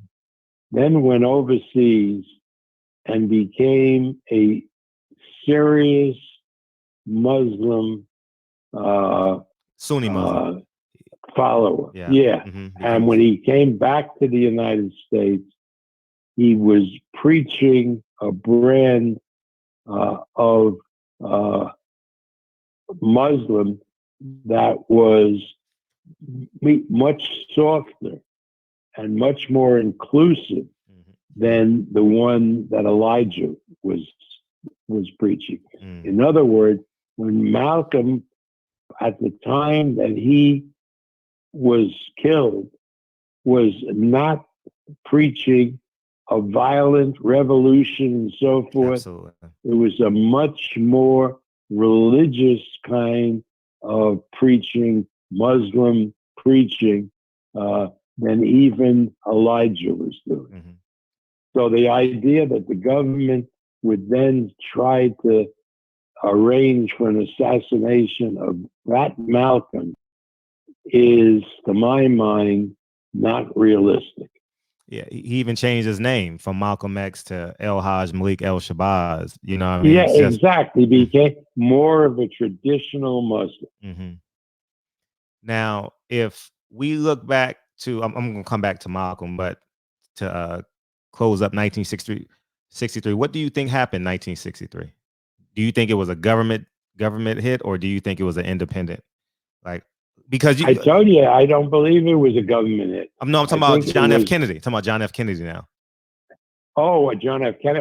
then went overseas and became a serious Muslim Sunni Muslim follower. Yeah. And when he came back to the United States, he was preaching a brand of Muslim that was much softer and much more inclusive than the one that Elijah was preaching. In other words, when Malcolm, at the time that he was killed, was not preaching a violent revolution and so forth. Absolutely. It was a much more religious kind of preaching, Muslim preaching, than even Elijah was doing. So the idea that the government would then try to arrange for an assassination of that Malcolm is, to my mind, not realistic. Yeah, he even changed his name from Malcolm X to El Haj Malik El Shabazz. You know what I mean? Yeah, exactly. He became more of a traditional Muslim. Now, if we look back to, I'm going to come back to Malcolm, but to close up 1963, what do you think happened in 1963? Do you think it was a government hit, or do you think it was an independent? Like, because I told you, I don't believe it was a government hit. I'm talking about John F. Kennedy. Talking about John F. Kennedy now. Oh, John F. Kennedy.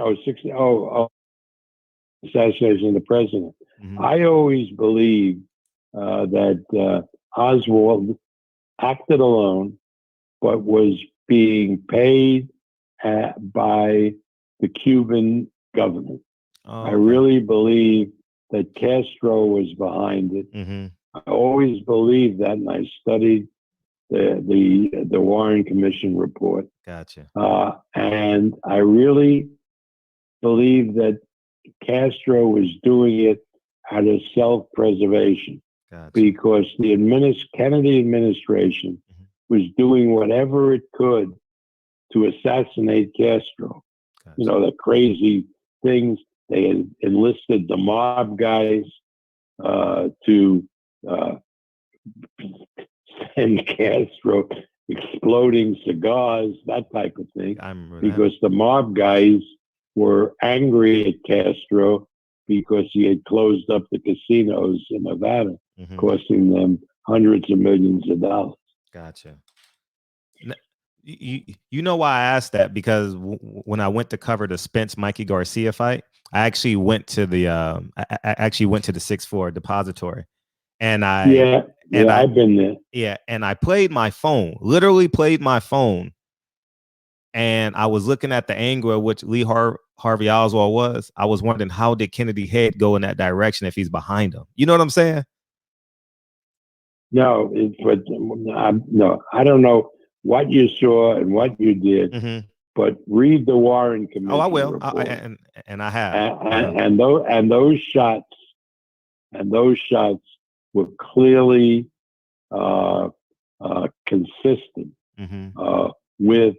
Assassination of the president. I always believed that Oswald acted alone, but was being paid by the Cuban government. I really believe that Castro was behind it. I always believed that, and I studied the Warren Commission report. Gotcha. And I really believe that Castro was doing it out of self-preservation. Gotcha. Because the Kennedy administration was doing whatever it could to assassinate Castro. Gotcha. You know, the crazy things. They had enlisted the mob guys to send Castro exploding cigars, that type of thing. I remember because the mob guys were angry at Castro because he had closed up the casinos in Nevada, costing them hundreds of millions of dollars. Gotcha. You know why I asked that? Because when I went to cover the Spence Mikey Garcia fight, I actually went to the I actually went to the 6-4 depository, and I've been there. Yeah, and I played my phone, literally played my phone, and I was looking at the angle at which Lee Harvey Oswald was. I was wondering, how did Kennedy head go in that direction if he's behind him? You know what I'm saying? No, no, I don't know what you saw and what you did, but read the Warren Commission. Oh, I will, report. and I have. And those shots were clearly consistent with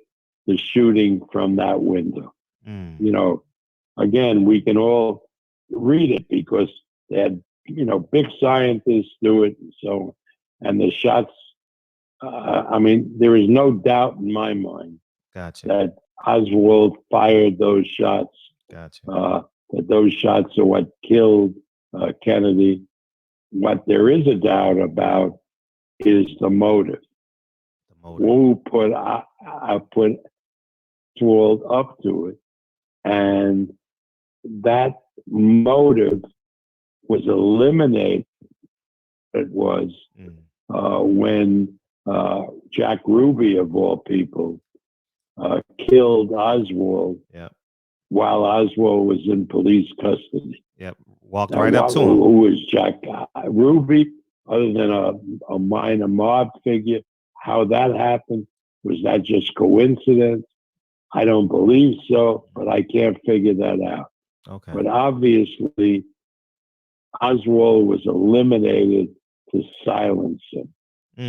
the shooting from that window. You know, again, we can all read it because they had, big scientists do it and so on. And the shots, I mean, there is no doubt in my mind that Oswald fired those shots. That those shots are what killed Kennedy. What there is a doubt about is the motive. Who put Oswald up to it, and that motive was eliminated. It was when Jack Ruby, of all people, killed Oswald while Oswald was in police custody. Yep. Walked Now, right up to him. who was Jack Ruby, other than a minor mob figure? How that happened? Was that just coincidence? I don't believe so, but I can't figure that out. Okay. But obviously, Oswald was eliminated to silence him.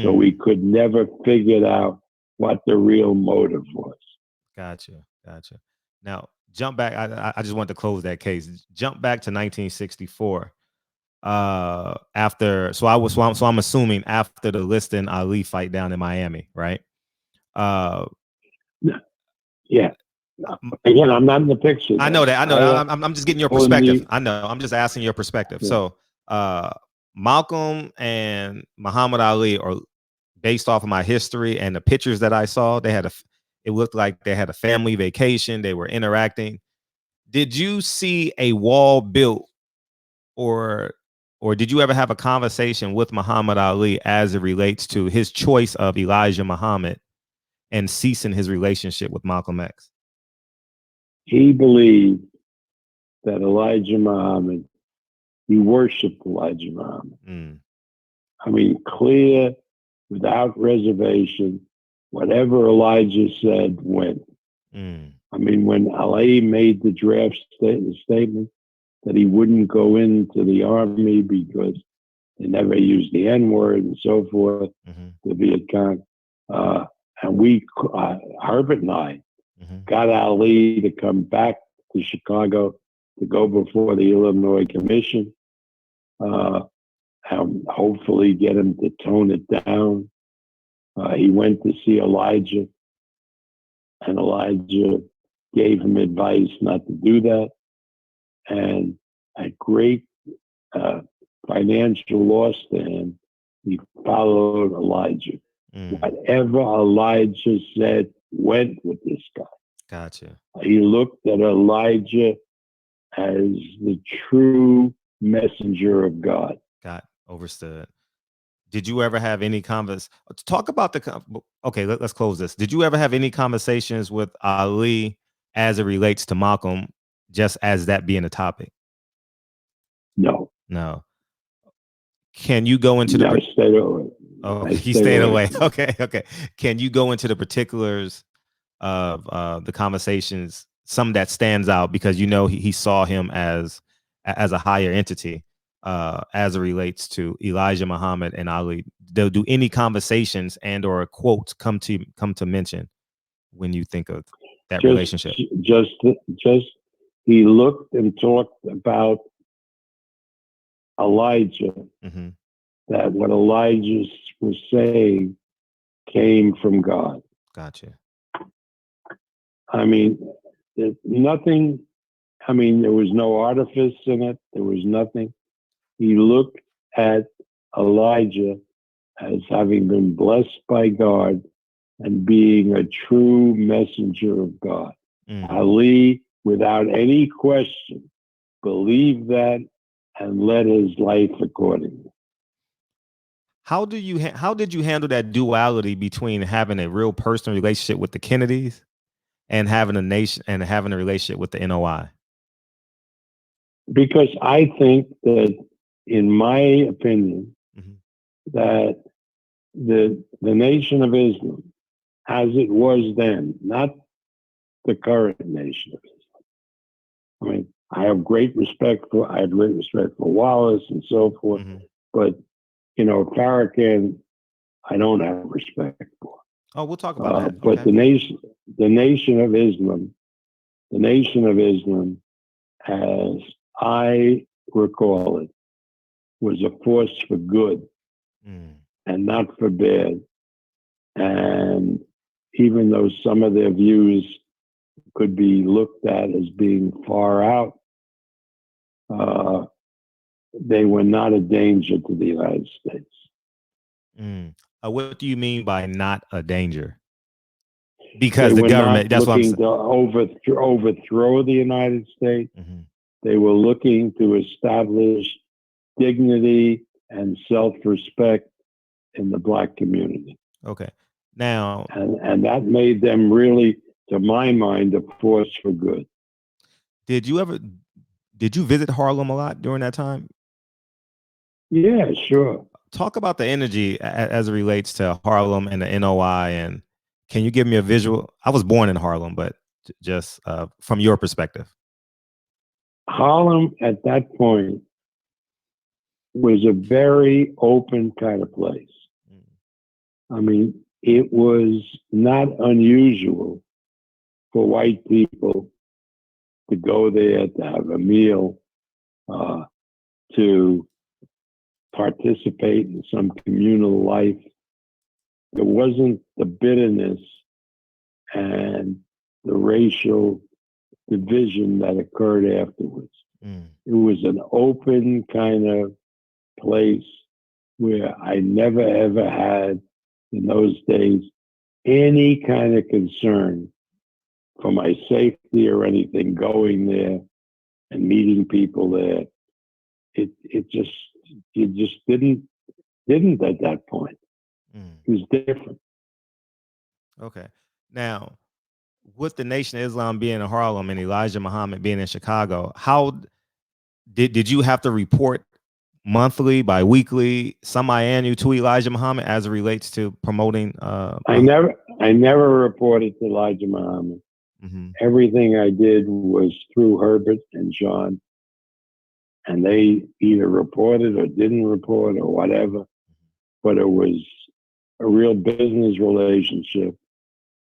So we could never figure out what the real motive was. Gotcha. Now, jump back. I just want to close that case. Jump back to 1964. After, so I'm assuming after the Liston Ali fight down in Miami, right? Yeah. Again, I'm not in the picture. I know that. I'm just getting your perspective. I know. I'm just asking your perspective. Yeah. So, Malcolm and Muhammad Ali are based off of my history and the pictures that I saw. It looked like they had a family vacation. They were interacting. Did you see a wall built, or did you ever have a conversation with Muhammad Ali as it relates to his choice of Elijah Muhammad and ceasing his relationship with Malcolm X? He believed that Elijah Muhammad, he worshiped Elijah Muhammad. I mean, clear, without reservation, whatever Elijah said went. I mean, when Ali made the draft statement that he wouldn't go into the army because they never used the N-word and so forth, the Viet Cong, and Herbert and I, got Ali to come back to Chicago to go before the Illinois Commission, and hopefully get him to tone it down. He went to see Elijah, and Elijah gave him advice not to do that. And at great financial loss to him, he followed Elijah. Whatever Elijah said went with this guy. Gotcha. He looked at Elijah as the true messenger of God. Overstood. Did you ever have any talk about okay, let's close this. Did you ever have any conversations with Ali as it relates to Malcolm, just as that being a topic? No. Can you go into I stayed away. Oh, he stayed away. Okay. Can you go into the particulars of the conversations, some that stands out because you know he saw him as a higher entity as it relates to Elijah Muhammad and Ali? Do any conversations and or quotes come to mention when you think of that relationship? Just he looked and talked about Elijah, that what Elijah was saying came from God. Gotcha. I mean, nothing. I mean, there was no artifice in it. There was nothing. He looked at Elijah as having been blessed by God and being a true messenger of God. Ali, without any question, believed that and led his life accordingly. How did you handle that duality between having a real personal relationship with the Kennedys and having a nation and having a relationship with the NOI? Because I think that, in my opinion, that the Nation of Islam, as it was then, not the current Nation of Islam. I mean, I had great respect for Wallace and so forth, but Farrakhan, I don't have respect for. Oh, we'll talk about that. But the Nation of Islam, as I recall it, was a force for good and not for bad. And even though some of their views could be looked at as being far out, they were not a danger to the United States. What do you mean by not a danger? Because they the government, that's looking to overthrow the United States. They were looking to establish dignity and self-respect in the Black community. Okay. Now, and that made them really, to my mind, a force for good. Did you ever did you visit Harlem a lot during that time? Yeah, sure. Talk about the energy as it relates to Harlem and the NOI, and can you give me a visual? I was born in Harlem, but just from your perspective. Harlem at that point was a very open kind of place. I mean, it was not unusual for white people to go there to have a meal, uh, to participate in some communal life. There wasn't the bitterness and the racial division that occurred afterwards. It was an open kind of place where I never ever had in those days any kind of concern for my safety or anything going there and meeting people there. It just you just didn't at that point. It was different. Okay. Now, with the Nation of Islam being in Harlem and Elijah Muhammad being in Chicago, how did you have to report monthly, bi-weekly, semi-annual to Elijah Muhammad as it relates to promoting I never reported to Elijah Muhammad. Everything I did was through Herbert and John, and they either reported or didn't report or whatever. But it was a real business relationship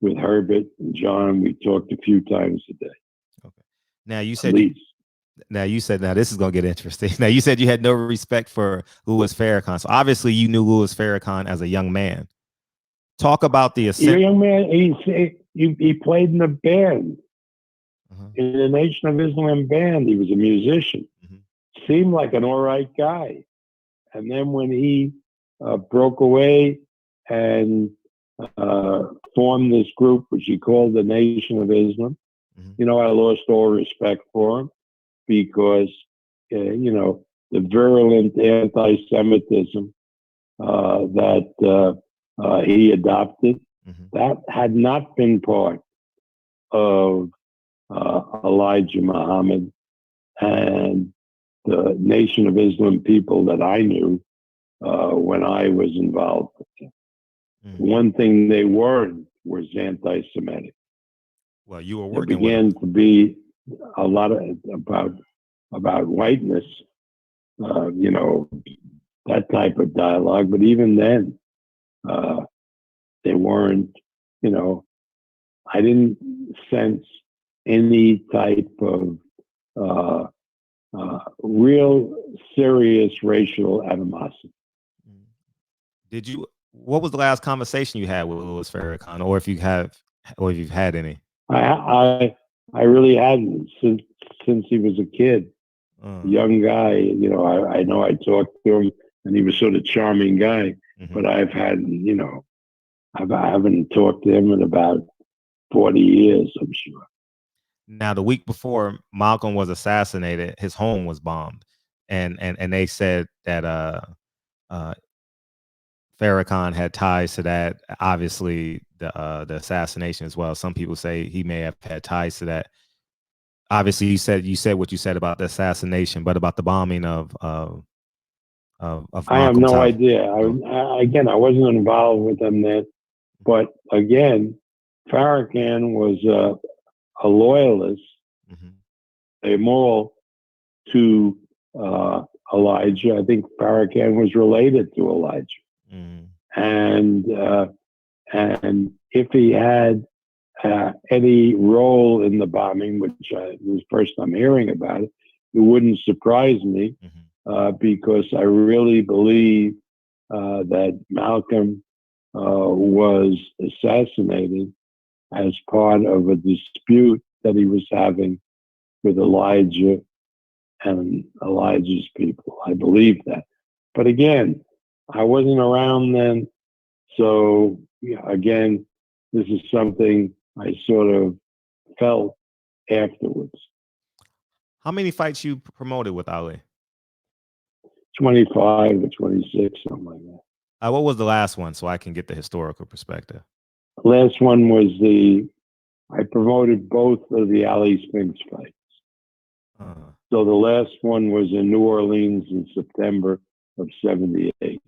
with Herbert and John. We talked a few times a day. Okay. Now you said now this is gonna get interesting. Now you said you had no respect for Louis Farrakhan. So obviously you knew Louis Farrakhan as a young man. Talk about the ascent. Young man, he played in a band, in the Nation of Islam band. He was a musician. Seemed like an all right guy. And then when he broke away and formed this group, which he called the Nation of Islam, I lost all respect for him because, the virulent anti-Semitism that he adopted, that had not been part of Elijah Muhammad and the Nation of Islam people that I knew when I was involved with them. One thing they weren't was anti-Semitic. Well, you were working. There began to be a lot of about whiteness, that type of dialogue. But even then, they weren't. I didn't sense any type of real serious racial animosity. What was the last conversation you had with Louis Farrakhan, or if you've had any? I really hadn't since he was a kid, a young guy. I know I talked to him, and he was sort of charming guy. But I haven't talked to him in about 40 years, I'm sure. Now, the week before Malcolm was assassinated, his home was bombed, and they said that Farrakhan had ties to that. Obviously, the assassination as well. Some people say he may have had ties to that. Obviously, you said what you said about the assassination, but about the bombing of I have no idea. I wasn't involved with them then, but again, Farrakhan was a loyalist, a moral to Elijah. I think Farrakhan was related to Elijah. And if he had any role in the bombing, which was the first time hearing about it, it wouldn't surprise me because I really believe that Malcolm was assassinated as part of a dispute that he was having with Elijah and Elijah's people. I believe that. But again, I wasn't around then. So, again, this is something I sort of felt afterwards. How many fights you promoted with Ali? 25 or 26, something like that. What was the last one so I can get the historical perspective? The last one was I promoted both of the Ali Spinks fights. So the last one was in New Orleans in September of '78.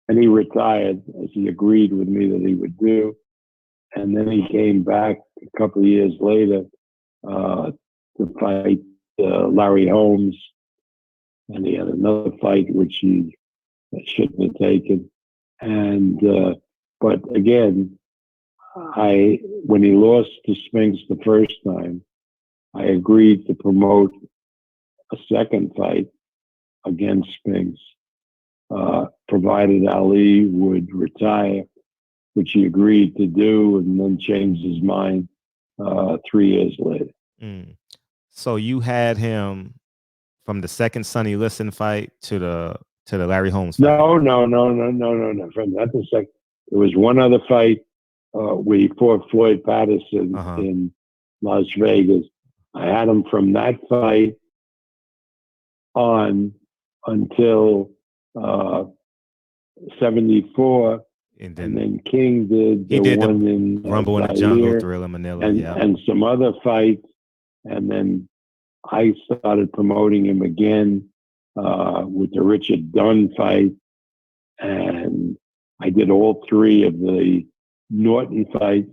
And he retired, as he agreed with me that he would do. And then he came back a couple of years later to fight Larry Holmes. And he had another fight which he shouldn't have taken. And but again, when he lost to Spinks the first time, I agreed to promote a second fight against Spinks, provided Ali would retire, which he agreed to do, and then changed his mind 3 years later. So you had him from the second Sonny Liston fight to the Larry Holmes fight? No. Friend, not the second. There was one other fight where he fought Floyd Patterson in Las Vegas. I had him from that fight on until '74, and then King did the one in Rumble in the Jungle, Thriller, Manila, and some other fights, and then I started promoting him again with the Richard Dunn fight, and I did all 3 of the Norton fights.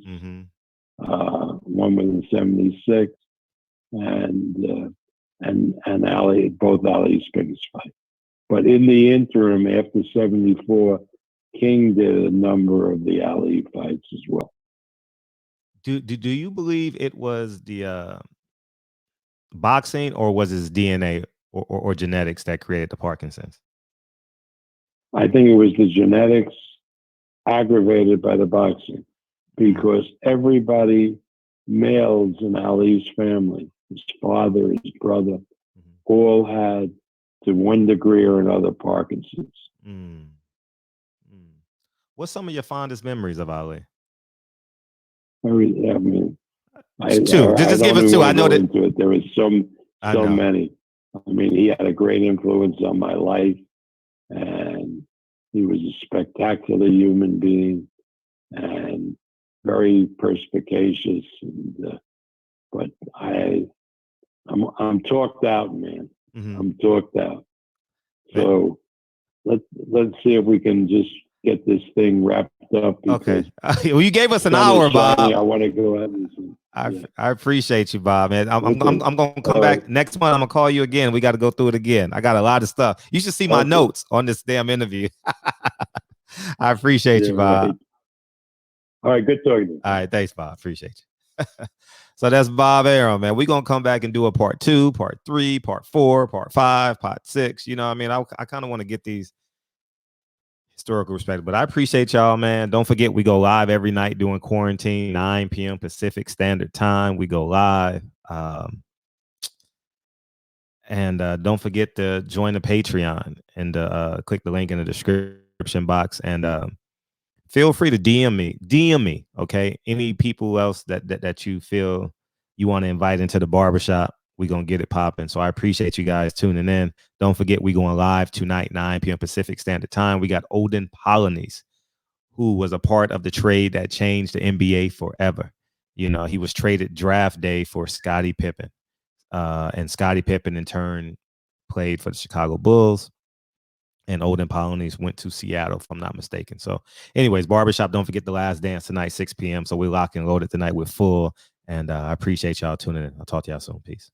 One was in '76, and Ali, both Ali's biggest fights. But in the interim, after '74, King did a number of the Ali fights as well. Do you believe it was the boxing, or was his DNA or genetics that created the Parkinson's? I think it was the genetics aggravated by the boxing, because everybody, males in Ali's family, his father, his brother, all had, to one degree or another, Parkinson's. What's some of your fondest memories of Ali? I mean, just give us 2. I know that into it. There was so many. I mean, he had a great influence on my life, and he was a spectacular human being and very perspicacious. And but I'm talked out, man. I'm talked out. So let's see if we can just get this thing wrapped up. Okay. Well, you gave us an hour, Bob. I want to go ahead and I appreciate you, Bob, man. I'm gonna come back next month. I'm gonna call you again. We got to go through it again. I got a lot of stuff. You should see my notes on this damn interview. I appreciate you, Bob. Right. All right, good talking to you. All right, thanks, Bob. Appreciate you. So that's Bob Arum, man. We're gonna come back and do a part 2, part 3, part 4, part 5, part 6. You know what I mean? I kind of want to get these historical perspective, but I appreciate y'all, man. Don't forget, we go live every night during quarantine, 9 p.m. Pacific Standard Time. We go live. And don't forget to join the Patreon and click the link in the description box. And feel free to DM me. Okay. Any people else that you feel you want to invite into the barbershop, we're going to get it popping. So I appreciate you guys tuning in. Don't forget, we going live tonight, 9 p.m. Pacific Standard Time. We got Olden Polynice, who was a part of the trade that changed the NBA forever. You know, he was traded draft day for Scottie Pippen. And Scottie Pippen, in turn, played for the Chicago Bulls. And Olden Polynice went to Seattle, if I'm not mistaken. So anyways, barbershop, don't forget The Last Dance tonight, 6 p.m. So we're locked and loaded tonight with Full. And I appreciate y'all tuning in. I'll talk to y'all soon. Peace.